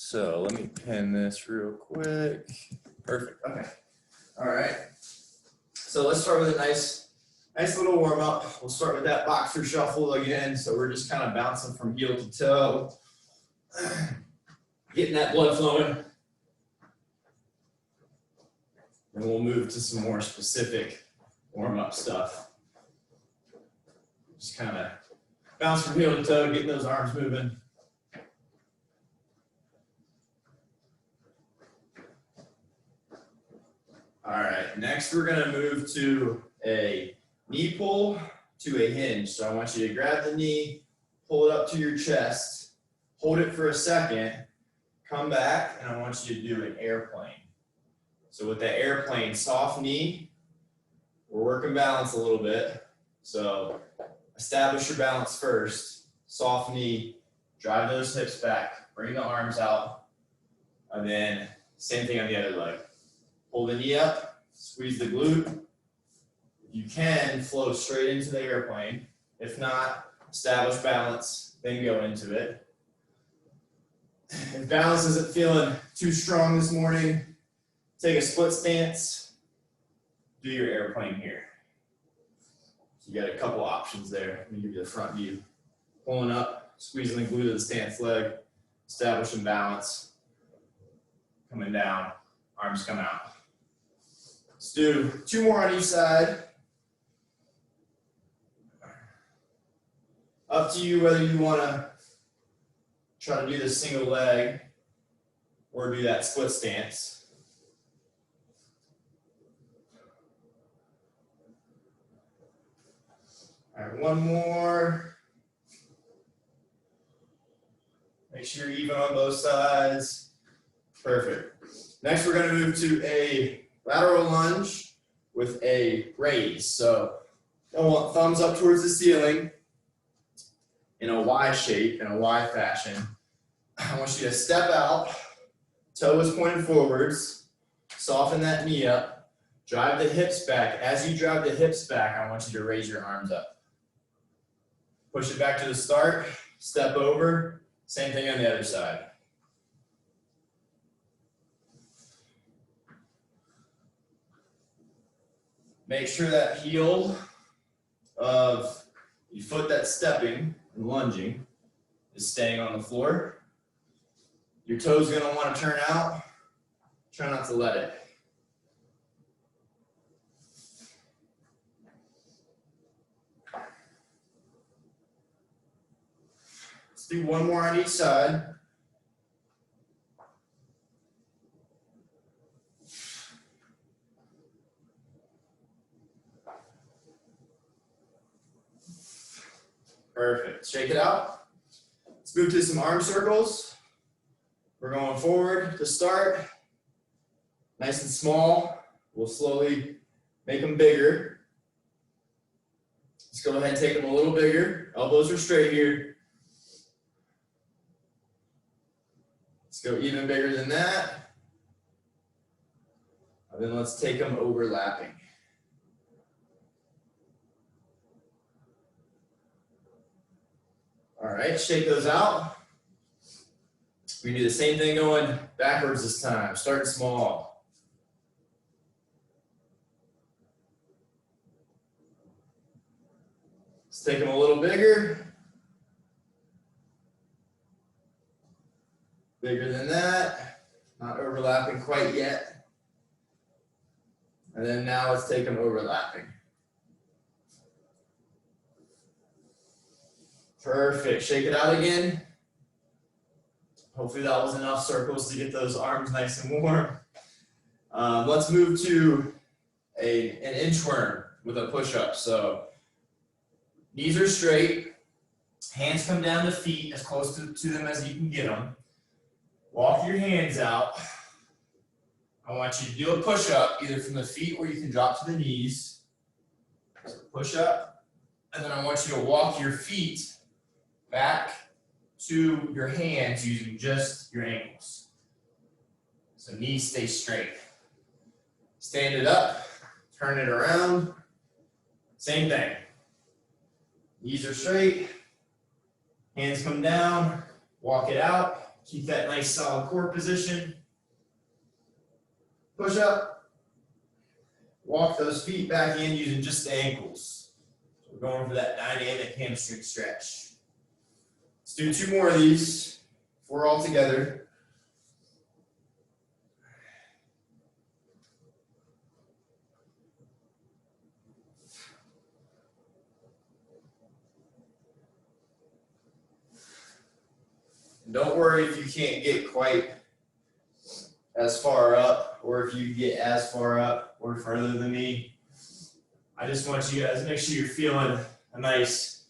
So let me pin this real quick. Perfect. Okay. All right. So let's start with a nice little warm up. We'll start with that boxer shuffle again. So we're just kind of bouncing from heel to toe, getting that blood flowing. And we'll move to some more specific warm up stuff. Just kind of bounce from heel to toe, getting those arms moving. All right, next we're gonna move to a knee pull to a hinge. So I want you to grab the knee, pull it up to your chest, hold it for a second, come back, and I want you to do an airplane. So with that airplane, soft knee, we're working balance a little bit. So establish your balance first, soft knee, drive those hips back, bring the arms out, and then same thing on the other leg. Pull the knee up, squeeze the glute. You can flow straight into the airplane. If not, establish balance, then go into it. If balance isn't feeling too strong this morning, take a split stance, do your airplane here. So you got a couple options there. Let me give you the front view. Pulling up, squeezing the glute of the stance leg, establishing balance, coming down, arms come out. Let's do 2 more on each side. Up to you whether you want to try to do this single leg or do that split stance. All right, one more. Make sure you're even on both sides. Perfect. Next, we're going to move to a lateral lunge with a raise. So I want thumbs up towards the ceiling in a Y shape, in a Y fashion. I want you to step out, toe is pointed forwards, soften that knee up, drive the hips back. As you drive the hips back, I want you to raise your arms up. Push it back to the start, step over, same thing on the other side. Make sure that heel of your foot that's stepping and lunging is staying on the floor. Your toe's gonna want to turn out. Try not to let it. Let's do one more on each side. Perfect. Shake it out. Let's move to some arm circles. We're going forward to start. Nice and small. We'll slowly make them bigger. Let's go ahead and take them a little bigger. Elbows are straight here. Let's go even bigger than that. And then let's take them overlapping. All right, shake those out. We do the same thing going backwards this time, starting small. Let's take them a little bigger. Bigger than that, not overlapping quite yet. And then now let's take them overlapping. Perfect, shake it out again. Hopefully that was enough circles to get those arms nice and warm. Let's move to an inchworm with a push-up. So knees are straight, hands come down to feet as close to them as you can get them. Walk your hands out. I want you to do a push-up either from the feet or you can drop to the knees. So push up, and then I want you to walk your feet back to your hands using just your ankles. So knees stay straight. Stand it up, turn it around. Same thing. Knees are straight, hands come down, walk it out. Keep that nice solid core position. Push up. Walk those feet back in using just the ankles. So we're going for that dynamic hamstring stretch. Let's do 2 more of these. 4 all together. Don't worry if you can't get quite as far up, or if you get as far up or further than me. I just want you guys to make sure you're feeling a nice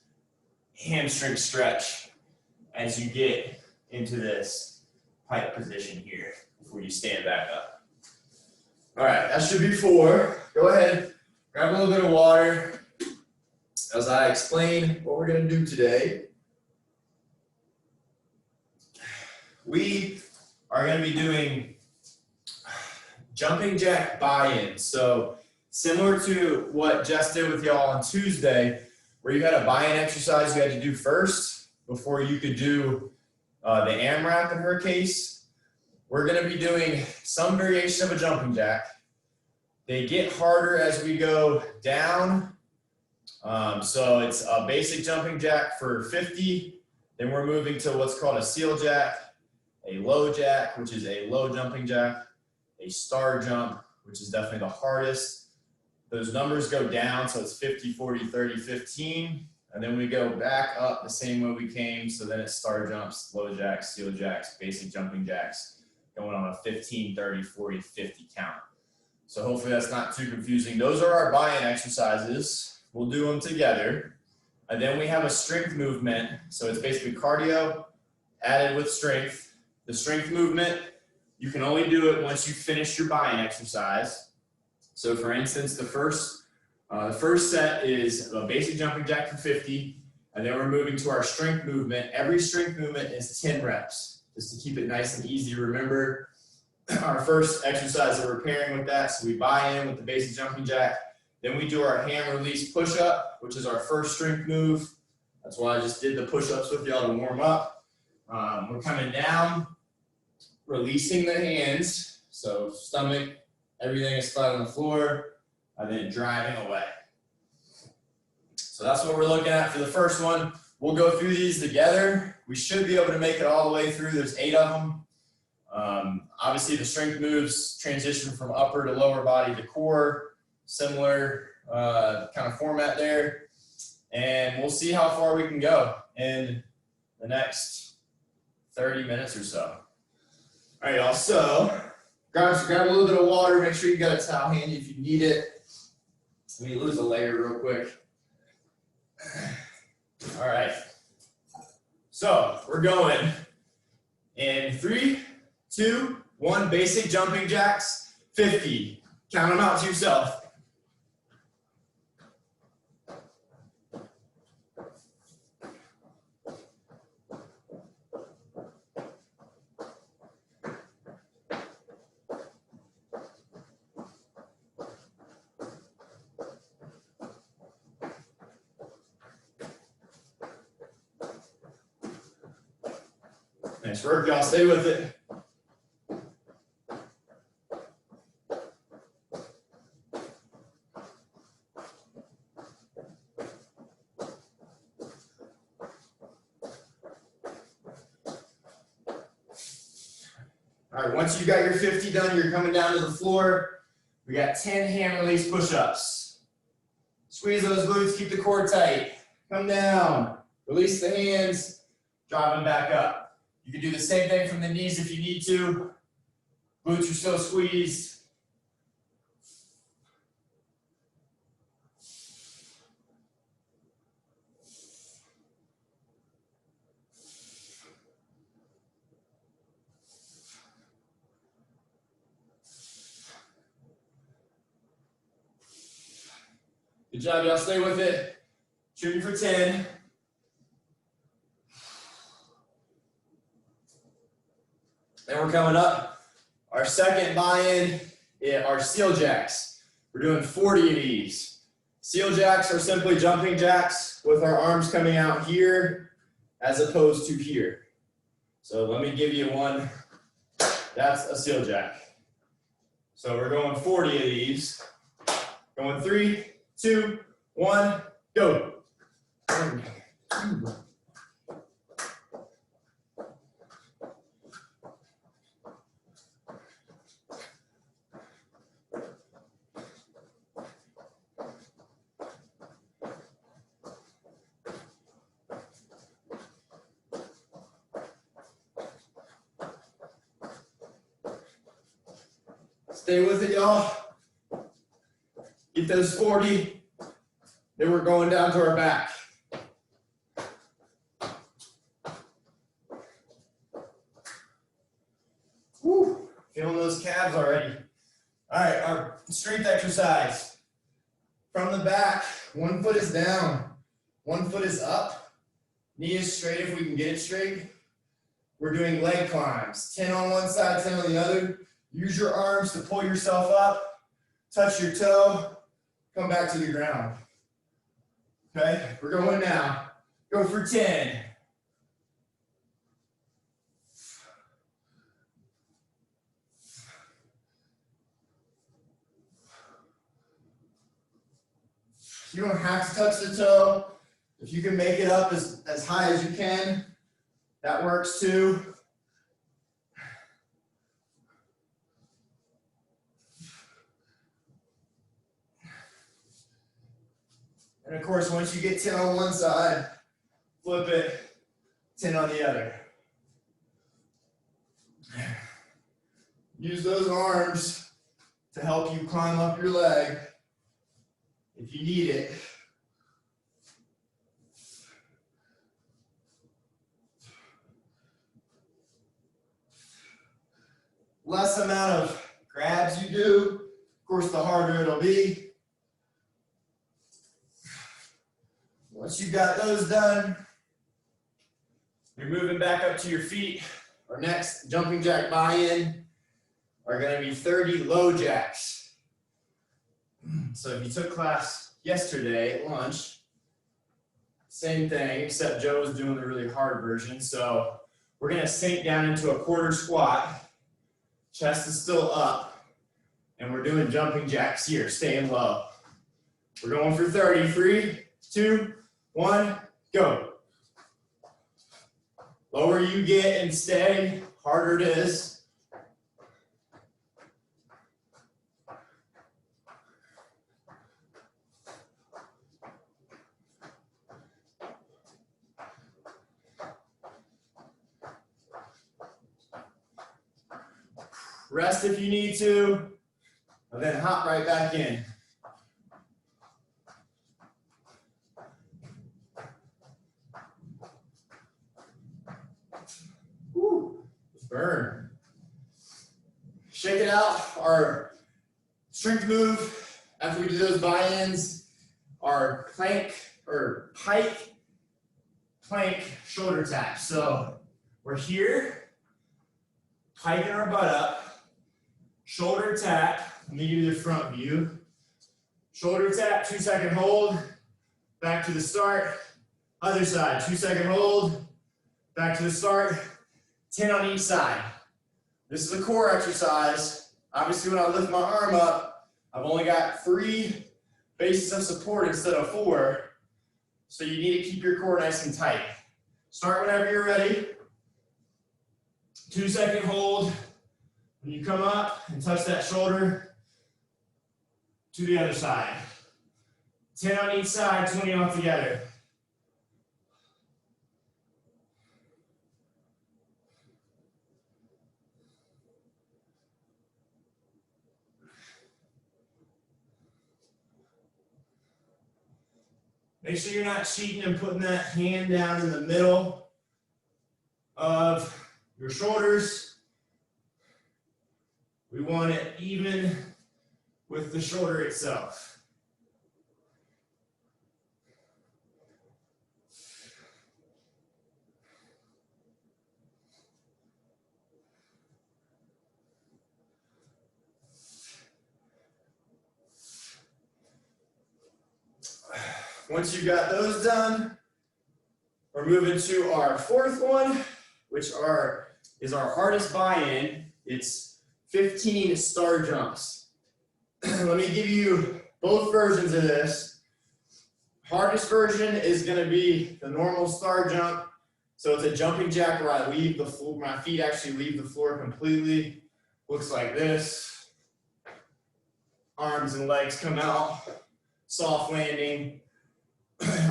hamstring stretch as you get into this pike position here before you stand back up. All right, that should be 4. Go ahead, grab a little bit of water as I explain what we're going to do today. We are going to be doing jumping jack buy-in. So similar to what Jess did with y'all on Tuesday, where you had a buy-in exercise you had to do first before you could do the AMRAP in her case. We're going to be doing some variation of a jumping jack. They get harder as we go down. So it's a basic jumping jack for 50. Then we're moving to what's called a seal jack, a low jack, which is a low jumping jack, a star jump, which is definitely the hardest. Those numbers go down, so it's 50, 40, 30, 15. And then we go back up the same way we came. So then it's star jumps, low jacks, seal jacks, basic jumping jacks, going on a 15, 30, 40, 50 count. So hopefully that's not too confusing. Those are our buy-in exercises. We'll do them together. And then we have a strength movement. So it's basically cardio added with strength. The strength movement, you can only do it once you finish your buy-in exercise. So for instance, the first set is a basic jumping jack for 50, and then we're moving to our strength movement. Every strength movement is 10 reps, just to keep it nice and easy to remember. Our first exercise that we're pairing with that, so we buy in with the basic jumping jack. Then we do our hand release push-up, which is our first strength move. That's why I just did the push-ups with y'all to warm up. We're coming down, releasing the hands, so stomach, everything is flat on the floor, and then driving away. So that's what we're looking at for the first one. We'll go through these together. We should be able to make it all the way through. There's 8 of them. Obviously, the strength moves transition from upper to lower body to core, similar kind of format there. And we'll see how far we can go in the next 30 minutes or so. All right, y'all, so grab a little bit of water. Make sure you got a towel handy if you need it. Let me lose a layer real quick. All right, so we're going in 3, 2, 1, basic jumping jacks, 50. Count them out to yourself. Nice work, y'all. Stay with it. All right, once you got your 50 done, you're coming down to the floor. We got 10 hand release push-ups. Squeeze those glutes, keep the core tight. Come down, release the hands, drive them back up. You can do the same thing from the knees if you need to. Glutes are still squeezed. Good job, y'all. Stay with it. Shooting for 10. Then we're coming up. Our second buy-in are seal jacks. We're doing 40 of these. Seal jacks are simply jumping jacks with our arms coming out here as opposed to here. So let me give you one. That's a seal jack. So we're going 40 of these. Going 3, 2, 1, go. 1, 2. Stay with it, y'all. Get those 40. Then we're going down to our back. Woo. Feeling those calves already. All right, our strength exercise. From the back, one foot is down, one foot is up. Knee is straight if we can get it straight. We're doing leg climbs. 10 on one side, 10 on the other. Use your arms to pull yourself up, touch your toe, come back to the ground. Okay, we're going now. Go for 10. You don't have to touch the toe. If you can make it up as high as you can, that works too. And of course, once you get 10 on one side, flip it, 10 on the other. Use those arms to help you climb up your leg if you need it. Less amount of grabs you do, of course, the harder it'll be. Once you've got those done, you're moving back up to your feet. Our next jumping jack buy-in are going to be 30 low jacks. So if you took class yesterday at lunch, same thing, except Joe was doing the really hard version. So we're going to sink down into a quarter squat. Chest is still up. And we're doing jumping jacks here, staying low. We're going for 30. 3, 2, 1, go. Lower you get and stay, harder it is. Rest if you need to, and then hop right back in. Woo, burn. Shake it out. Our strength move after we do those buy-ins are plank or pike, plank, shoulder taps. So we're here, piking our butt up, shoulder tap. Let me give you the front view. Shoulder tap, 2-second hold, back to the start. Other side, 2-second hold, back to the start. 10 on each side. This is a core exercise. Obviously, when I lift my arm up, I've only got 3 bases of support instead of 4. So you need to keep your core nice and tight. Start whenever you're ready. 2-second hold. When you come up and touch that shoulder to the other side. 10 on each side, 20 all together. Make sure you're not cheating and putting that hand down in the middle of your shoulders. We want it even with the shoulder itself. Once you've got those done, we're moving to our 4th one, is our hardest buy-in. It's 15 star jumps. Let me give you both versions of this. Hardest version is going to be the normal star jump. So it's a jumping jack where I leave the floor, my feet actually leave the floor completely. Looks like this. Arms and legs come out, soft landing.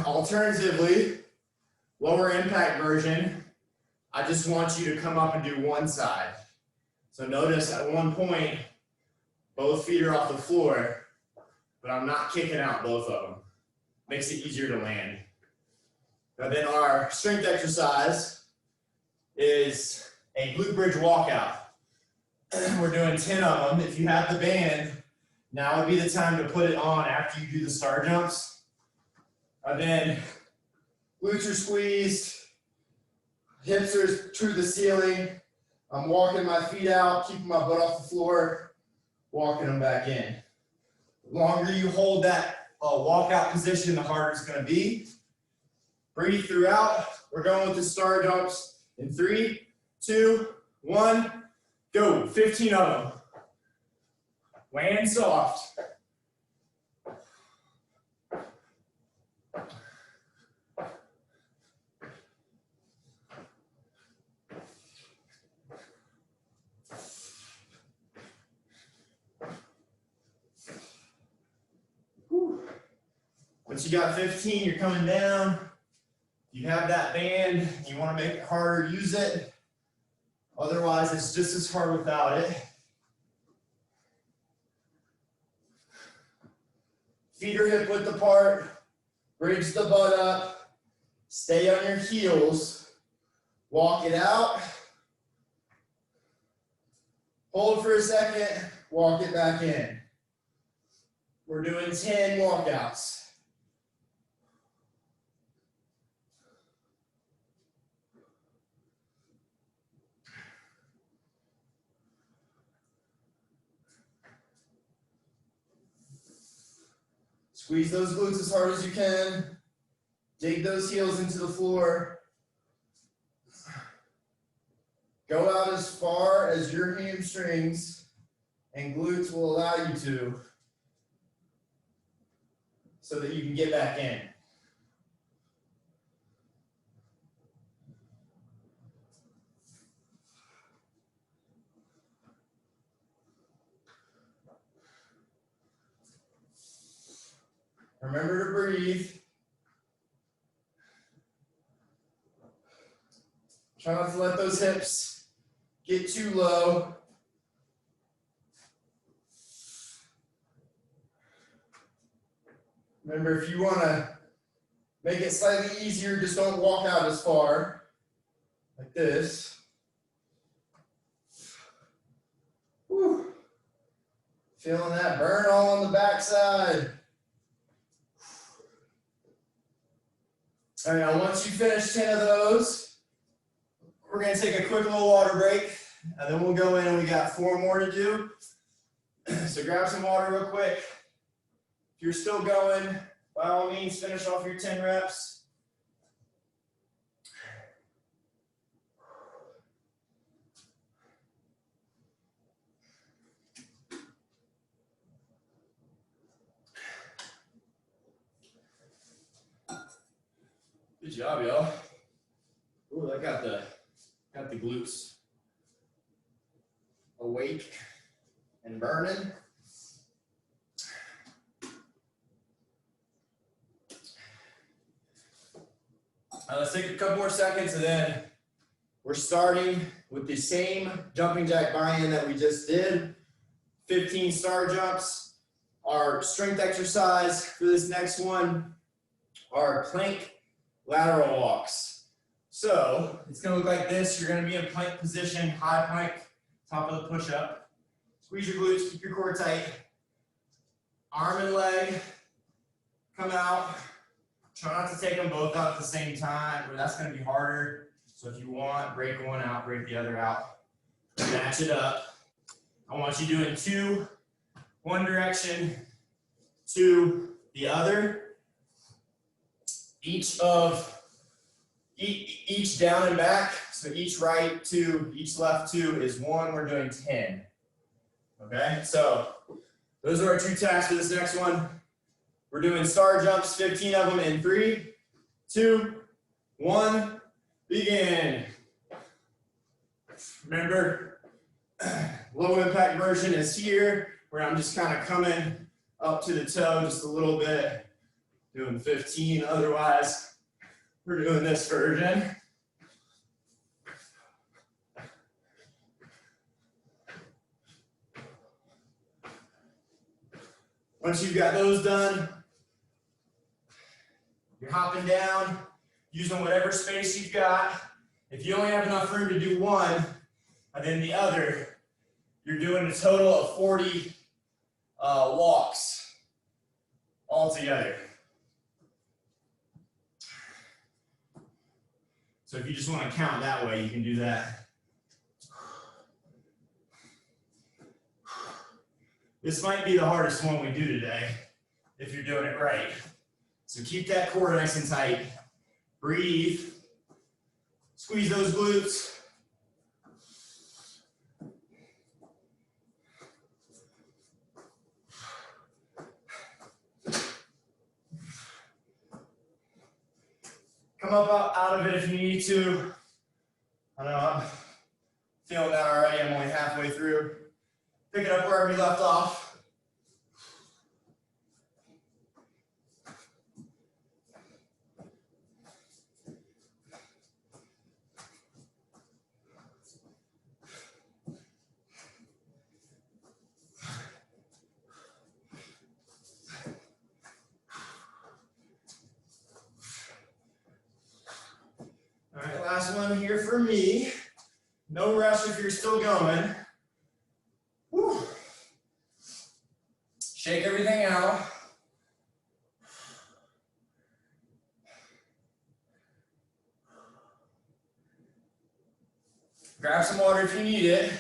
Alternatively, lower impact version, I just want you to come up and do one side. So notice at one point, both feet are off the floor, but I'm not kicking out both of them. Makes it easier to land. Now then our strength exercise is a glute bridge walkout. We're doing 10 of them. If you have the band, now would be the time to put it on after you do the star jumps. And then glutes are squeezed, hips are to the ceiling. I'm walking my feet out, keeping my butt off the floor, walking them back in. The longer you hold that walkout position, the harder it's going to be. Breathe throughout. We're going with the star jumps in 3, 2, 1, go. 15 of them. Land soft. Once you got 15, you're coming down. You have that band, you want to make it harder, use it. Otherwise, it's just as hard without it. Feet are hip width apart. Bridge the butt up. Stay on your heels. Walk it out. Hold for a second. Walk it back in. We're doing 10 walkouts. Squeeze those glutes as hard as you can. Dig those heels into the floor. Go out as far as your hamstrings and glutes will allow you to, so that you can get back in. Remember to breathe. Try not to let those hips get too low. Remember, if you want to make it slightly easier, just don't walk out as far, like this. Whew. Feeling that burn all on the backside. All right, now once you finish 10 of those, we're going to take a quick little water break, and then we'll go in and we got 4 more to do. So grab some water real quick. If you're still going, by all means, finish off your 10 reps. Good job, y'all. Ooh, I got the glutes awake and burning. Let's take a couple more seconds, and then we're starting with the same jumping jack buy-in that we just did. 15 star jumps. Our strength exercise for this next one are plank lateral walks. So it's going to look like this. You're going to be in plank position, high plank, top of the push-up. Squeeze your glutes, keep your core tight. Arm and leg come out. Try not to take them both out at the same time, but that's going to be harder. So if you want, break one out, break the other out. Match it up. I want you doing 2, one direction, 2, the other. Each of Each down and back, so each right 2, each left 2 is 1, we're doing 10. Okay, so those are our 2 tasks for this next one. We're doing star jumps, 15 of them in 3, 2, 1, begin. Remember, low impact version is here, where I'm just kind of coming up to the toe just a little bit, doing 15, otherwise we're doing this version. Once you've got those done, you're hopping down, using whatever space you've got. If you only have enough room to do one, and then the other, you're doing a total of 40 walks altogether. So if you just want to count that way, you can do that. This might be the hardest one we do today, if you're doing it right. So keep that core nice and tight. Breathe. Squeeze those glutes. Come up out of it if you need to. I know I'm feeling that already. I'm only halfway through. Pick it up wherever you left off. All right, last one here for me. No rush if you're still going. Woo. Shake everything out. Grab some water if you need it.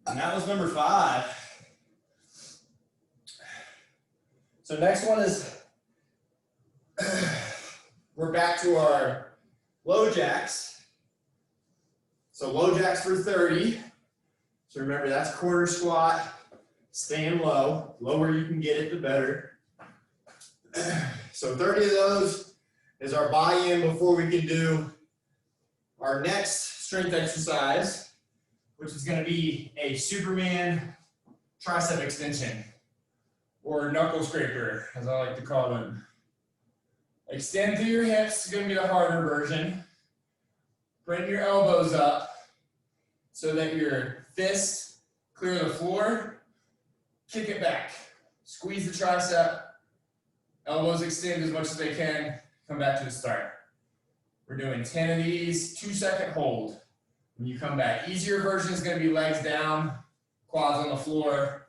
And that was number 5. So next one is, we're back to our low jacks. So low jacks for 30. So remember, that's quarter squat, staying low. Lower you can get it, the better. So 30 of those is our buy-in before we can do our next strength exercise, which is going to be a Superman tricep extension, or knuckle scraper, as I like to call them. Extend through your hips, is going to be the harder version. Bring your elbows up so that your fists clear the floor. Kick it back. Squeeze the tricep. Elbows extend as much as they can. Come back to the start. We're doing 10 of these, 2-second hold. When you come back, easier version is going to be legs down, quads on the floor.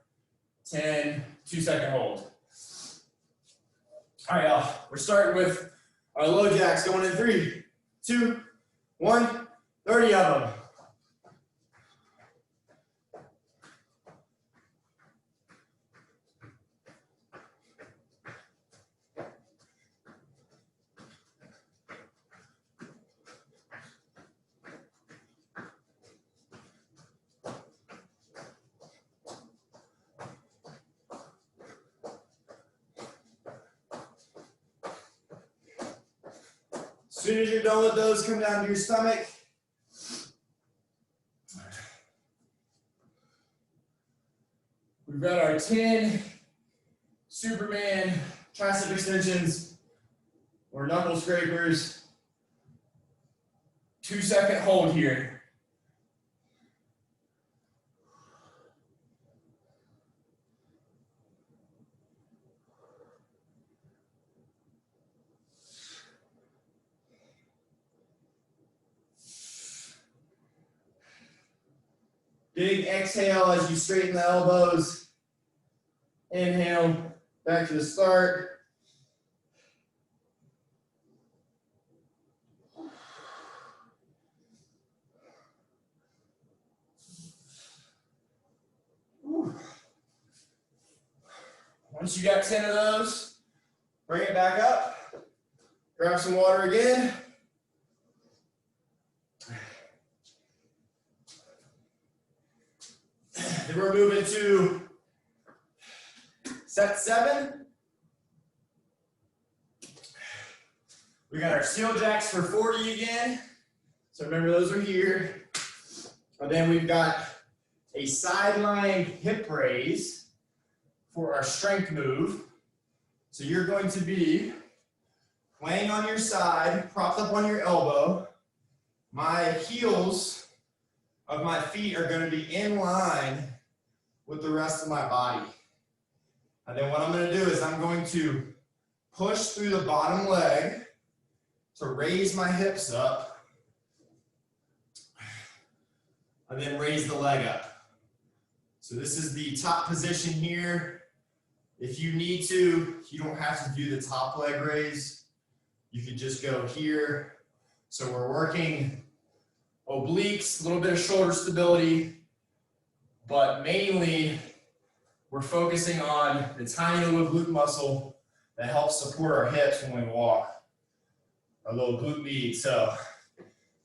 10, 2-second hold. All right, y'all. We're starting with our low jacks going in 3, 2, 1, 30 of them. As soon as you're done with those, come down to your stomach. We've got our 10 Superman tricep extensions or knuckle scrapers. 2-second hold here. Big exhale as you straighten the elbows. Inhale, back to the start. All Once you got 10 of those, bring it back up. Grab some water again. Then we're moving to set 7. We got our steel jacks for 40 again. So remember, those are here. And then we've got a sideline hip raise for our strength move. So you're going to be laying on your side, propped up on your elbow. My heels of my feet are going to be in line with the rest of my body. And then what I'm going to do is I'm going to push through the bottom leg to raise my hips up, and then raise the leg up. So this is the top position here. If you need to, you don't have to do the top leg raise. You could just go here. So we're working obliques, a little bit of shoulder stability, but mainly we're focusing on the tiny little glute muscle that helps support our hips when we walk, our little glute med. So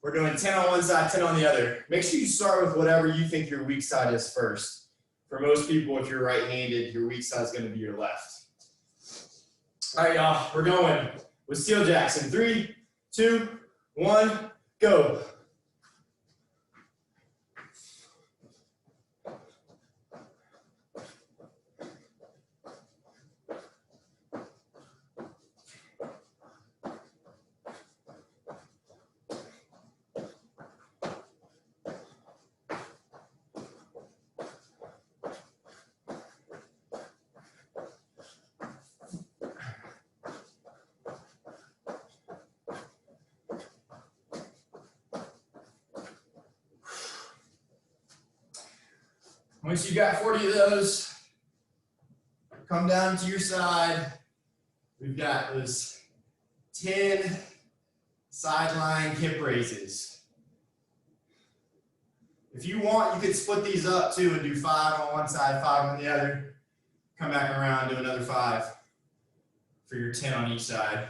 we're doing 10 on one side, 10 on the other. Make sure you start with whatever you think your weak side is first. For most people, if you're right-handed, your weak side is going to be your left. All right, y'all, we're going with steel jacks in 3, 2, 1, go. Once you got 40 of those, come down to your side. We've got those 10 sideline hip raises. If you want, you could split these up too and do 5 on one side, 5 on the other. Come back around, do another 5 for your 10 on each side.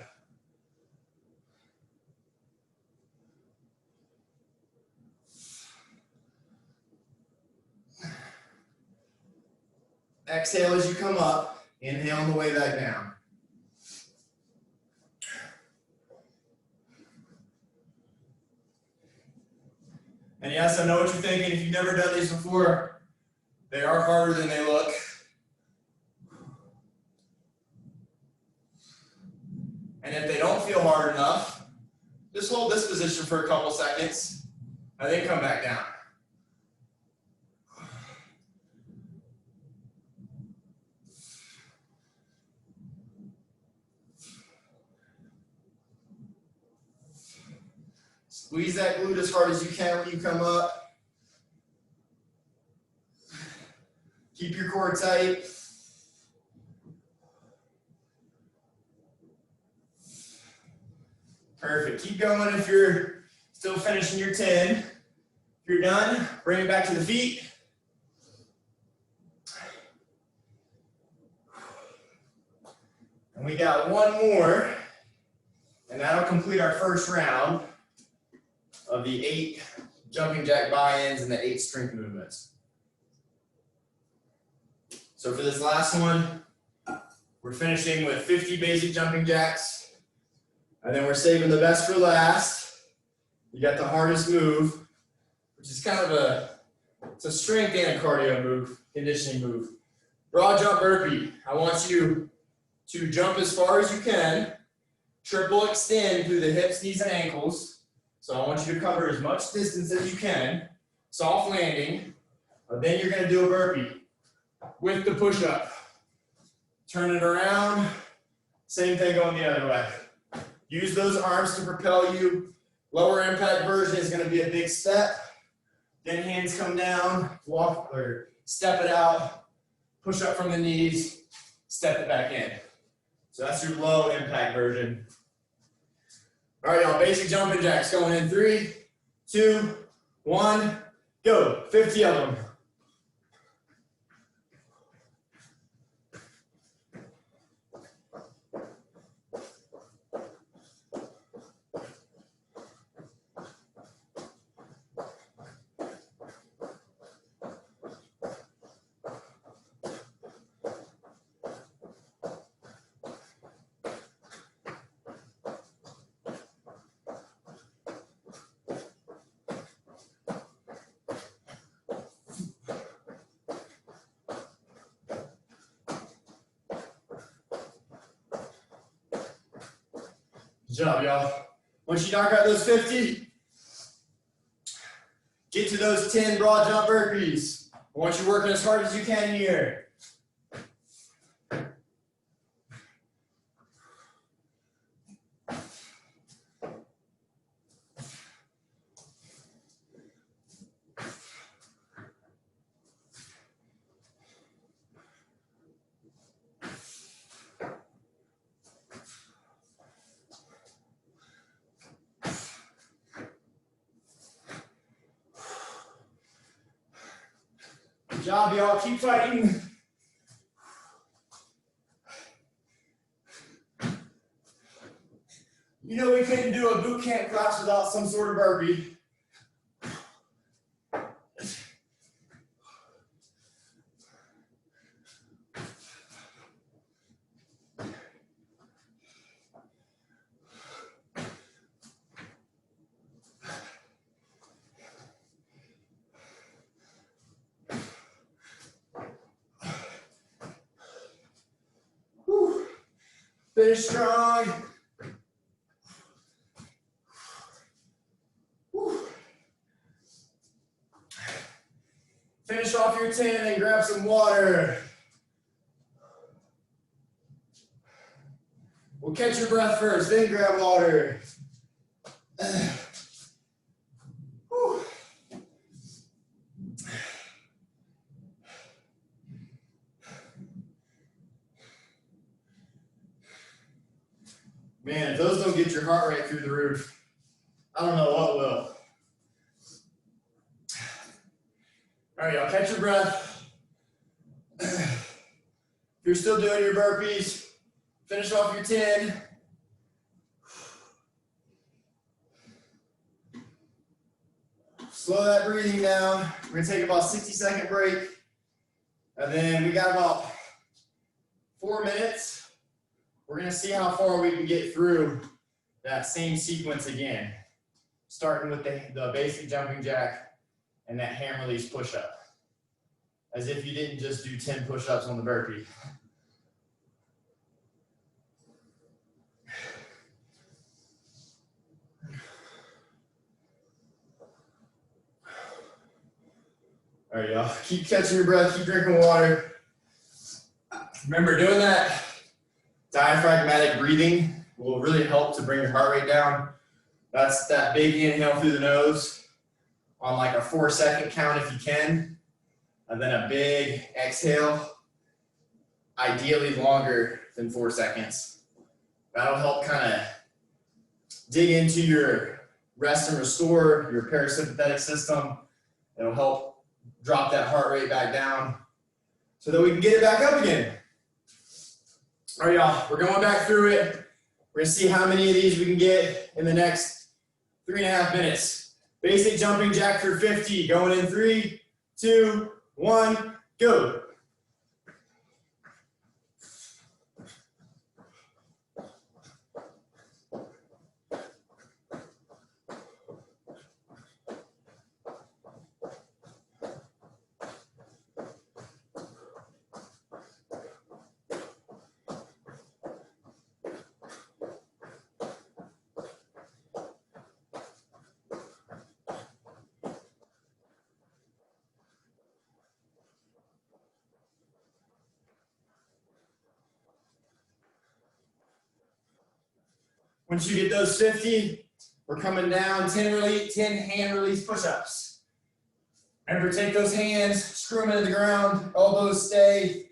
Exhale as you come up, inhale on the way back down. And yes, I know what you're thinking. If you've never done these before, they are harder than they look. And if they don't feel hard enough, just hold this position for a couple seconds and then come back down. Squeeze that glute as hard as you can when you come up. Keep your core tight. Perfect. Keep going if you're still finishing your 10. If you're done, bring it back to the feet. And we got one more, and that'll complete our first round of the 8 jumping jack buy-ins and the 8 strength movements. So for this last one, we're finishing with 50 basic jumping jacks, and then we're saving the best for last. You got the hardest move, which is kind of it's a strength and a cardio move, conditioning move. Broad jump burpee. I want you to jump as far as you can, triple extend through the hips, knees, and ankles. So I want you to cover as much distance as you can, soft landing, then you're gonna do a burpee with the push-up. Turn it around, same thing going the other way. Use those arms to propel you. Lower impact version is gonna be a big step. Then hands come down, walk or step it out, push up from the knees, step it back in. So that's your low impact version. All right, y'all, basic jumping jacks going in 3, 2, 1, go. 50 of them. job, y'all. Once you knock out those 50, get to those 10 broad jump burpees. I want you working as hard as you can here. Good job, y'all. Keep fighting. You know we couldn't do a boot camp class without some sort of burpee. Whew. Finish strong. Finish off your 10 and grab some water. We'll catch your breath first, then grab water. Whew. Man, if those don't get your heart rate through the roof, I don't know what will. All right, y'all, catch your breath. If you're still doing your burpees, finish off your 10. Slow that breathing down. We're gonna take about a 60-second break. And then we got about 4 minutes. We're gonna see how far we can get through that same sequence again. Starting with the basic jumping jack and that hand release push-up. As if you didn't just do 10 push-ups on the burpee. All right, y'all, keep catching your breath, keep drinking water. Remember, doing that diaphragmatic breathing will really help to bring your heart rate down. That's that big inhale through the nose on like a 4-second count if you can. And then a big exhale, ideally longer than 4 seconds. That'll help kind of dig into your rest and restore, your parasympathetic system. It'll help drop that heart rate back down so that we can get it back up again. All right, y'all, we're going back through it. We're gonna see how many of these we can get in the next 3.5 minutes. Basic jumping jack for 50, going in 3, 2, 1, go. Once you get those 50, we're coming down 10 hand release push-ups. Remember, take those hands, screw them into the ground, elbows stay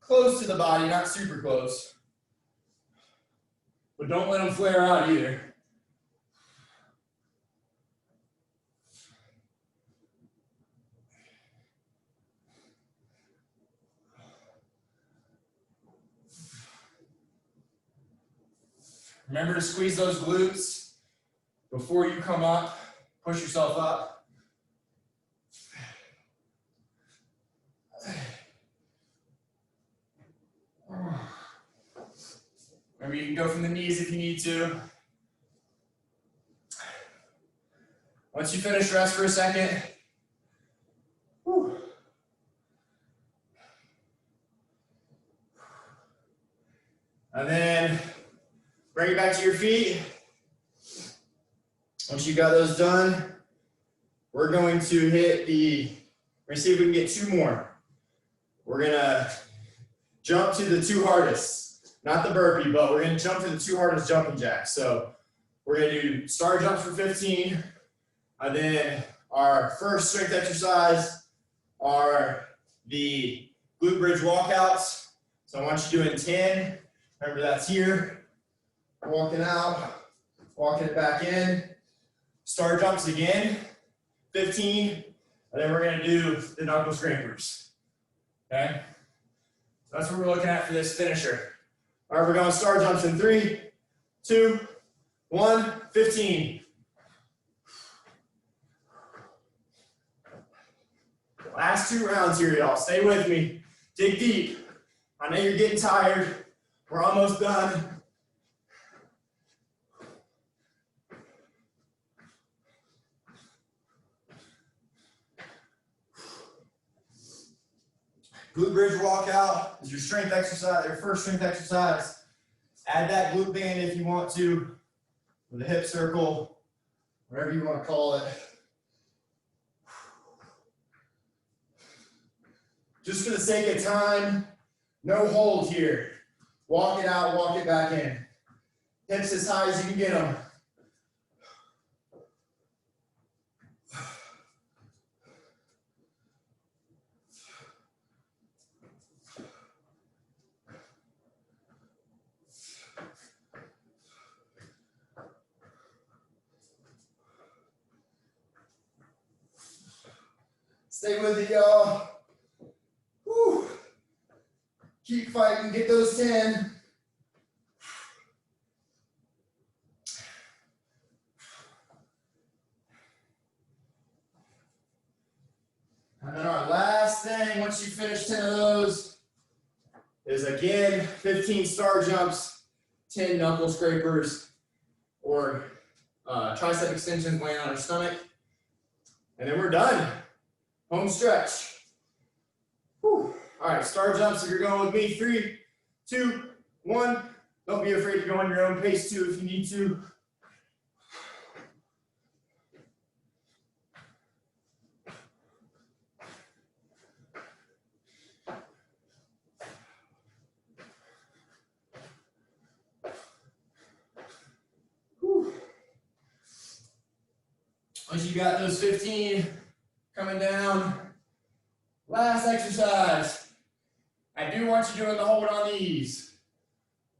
close to the body, not super close. But don't let them flare out either. Remember to squeeze those glutes before you come up. Push yourself up. Remember, you can go from the knees if you need to. Once you finish, rest for a second. Whew. And then Bring it back to your feet. Once you got those done, we're going to hit we're gonna see if we can get 2 more. We're gonna jump to the 2 hardest, not the burpee, but we're gonna jump to the 2 hardest jumping jacks. So we're gonna do star jumps for 15, and then our first strength exercise are the glute bridge walkouts. So I want you doing 10. Remember that's here. Walking out, walking it back in. Star jumps again, 15, and then we're gonna do the knuckle scrapers, okay? So that's what we're looking at for this finisher. All right, we're going star jumps in 3, 2, 1, 15. Last 2 rounds here, y'all. Stay with me. Dig deep. I know you're getting tired. We're almost done. Glute bridge walkout is your strength exercise, your first strength exercise. Add that glute band if you want to, with a hip circle, whatever you want to call it. Just for the sake of time, no hold here. Walk it out, walk it back in. Hips as high as you can get them. Stay with it, y'all. Whew. Keep fighting, get those 10. And then our last thing, once you finish 10 of those, is again 15 star jumps, 10 knuckle scrapers, or tricep extensions laying on our stomach. And then we're done. Home stretch. Whew. All right, star jumps if you're going with me. 3, 2, 1. Don't be afraid to go on your own pace too if you need to. Whew. Once you got those 15, coming down, last exercise. I do want you doing the hold on these.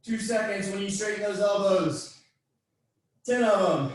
2 seconds when you straighten those elbows. 10 of them.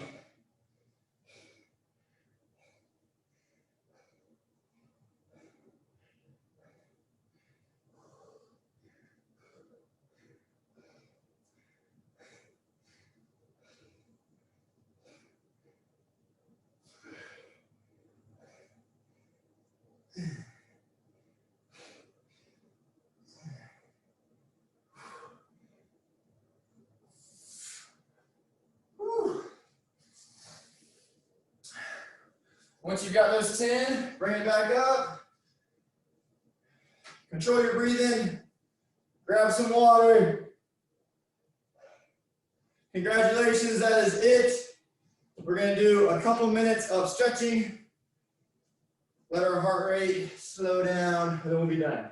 Once you've got those 10, bring it back up. Control your breathing. Grab some water. Congratulations, that is it. We're going to do a couple minutes of stretching. Let our heart rate slow down, and then we'll be done.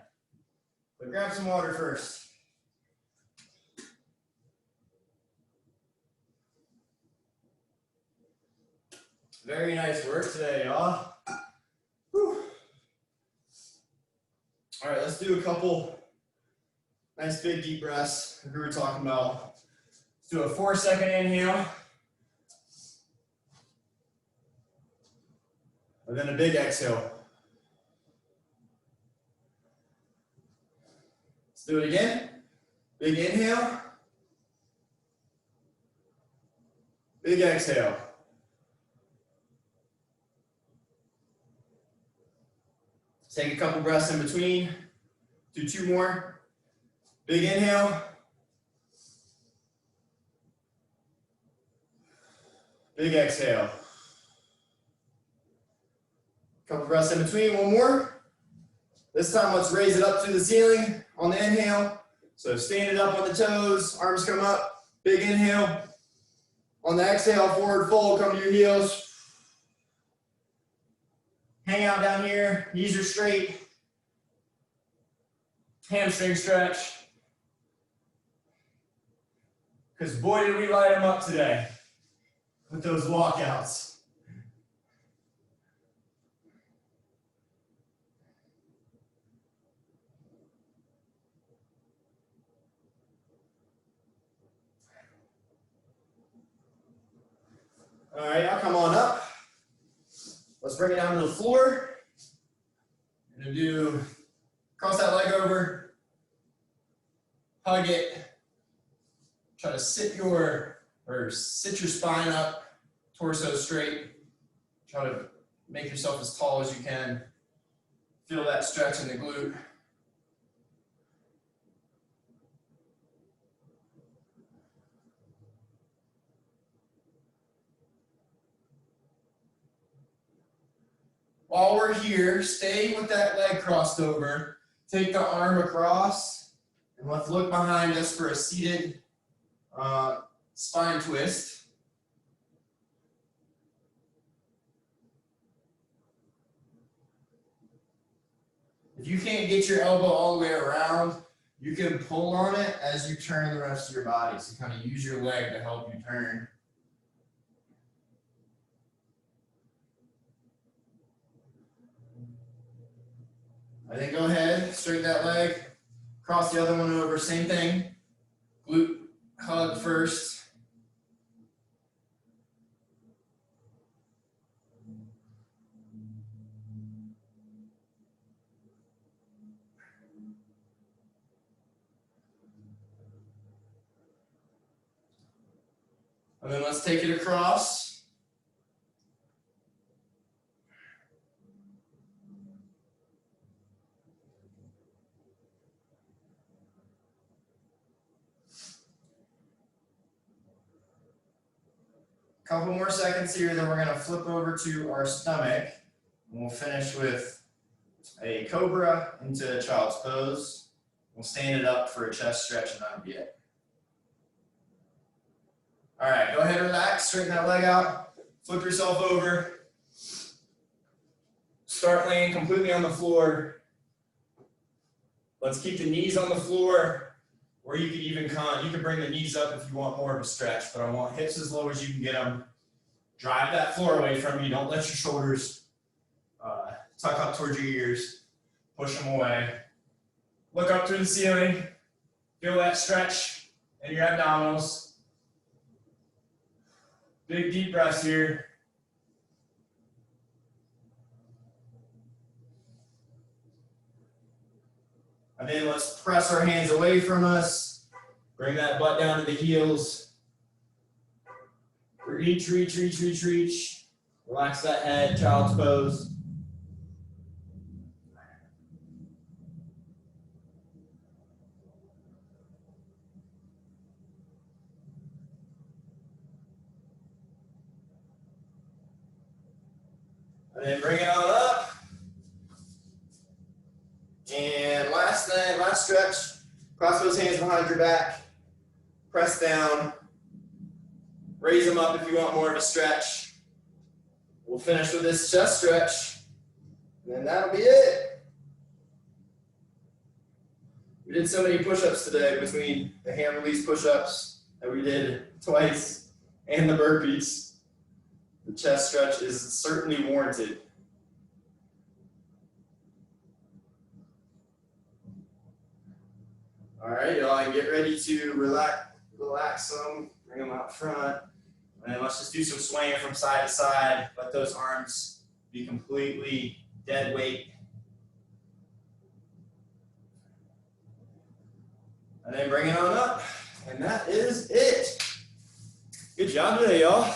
But grab some water first. Very nice work today, y'all. All right, let's do a couple nice big deep breaths like we were talking about. Let's do a 4-second inhale. And then a big exhale. Let's do it again. Big inhale. Big exhale. Take a couple breaths in between. Do 2 more. Big inhale. Big exhale. Couple breaths in between. 1 more. This time, let's raise it up to the ceiling on the inhale. So stand it up on the toes, arms come up. Big inhale. On the exhale, forward fold, come to your heels. Hang out down here, knees are straight. Hamstring stretch. Because boy, did we light them up today with those walkouts. All right, now come on up. Let's bring it down to the floor. I'm gonna do, cross that leg over, hug it. Try to sit your spine up, torso straight. Try to make yourself as tall as you can. Feel that stretch in the glute. While we're here, stay with that leg crossed over. Take the arm across, and let's look behind us for a seated spine twist. If you can't get your elbow all the way around, you can pull on it as you turn the rest of your body. So kind of use your leg to help you turn. And then go ahead, straighten that leg, cross the other one over, same thing. Glute hug first. And then let's take it across. Couple more seconds here, then we're going to flip over to our stomach. And we'll finish with a cobra into child's pose. We'll stand it up for a chest stretch and that'll be it. All right, go ahead, relax, straighten that leg out, flip yourself over. Start laying completely on the floor. Let's keep the knees on the floor, or you could even you can bring the knees up if you want more of a stretch, but I want hips as low as you can get them. Drive that floor away from you. Don't let your shoulders tuck up towards your ears. Push them away. Look up through the ceiling. Feel that stretch in your abdominals. Big deep breaths here. And then let's press our hands away from us. Bring that butt down to the heels. Reach, reach, reach, reach, reach. Relax that head, child's pose. And then bring it on up. And last thing, last stretch. Cross those hands behind your back. Press down. Raise them up if you want more of a stretch. We'll finish with this chest stretch. And then that'll be it. We did so many push-ups today between the hand release push-ups that we did twice and the burpees. The chest stretch is certainly warranted. All right, y'all, get ready to relax some, bring them out front. And then let's just do some swaying from side to side. Let those arms be completely dead weight. And then bring it on up. And that is it. Good job today, y'all.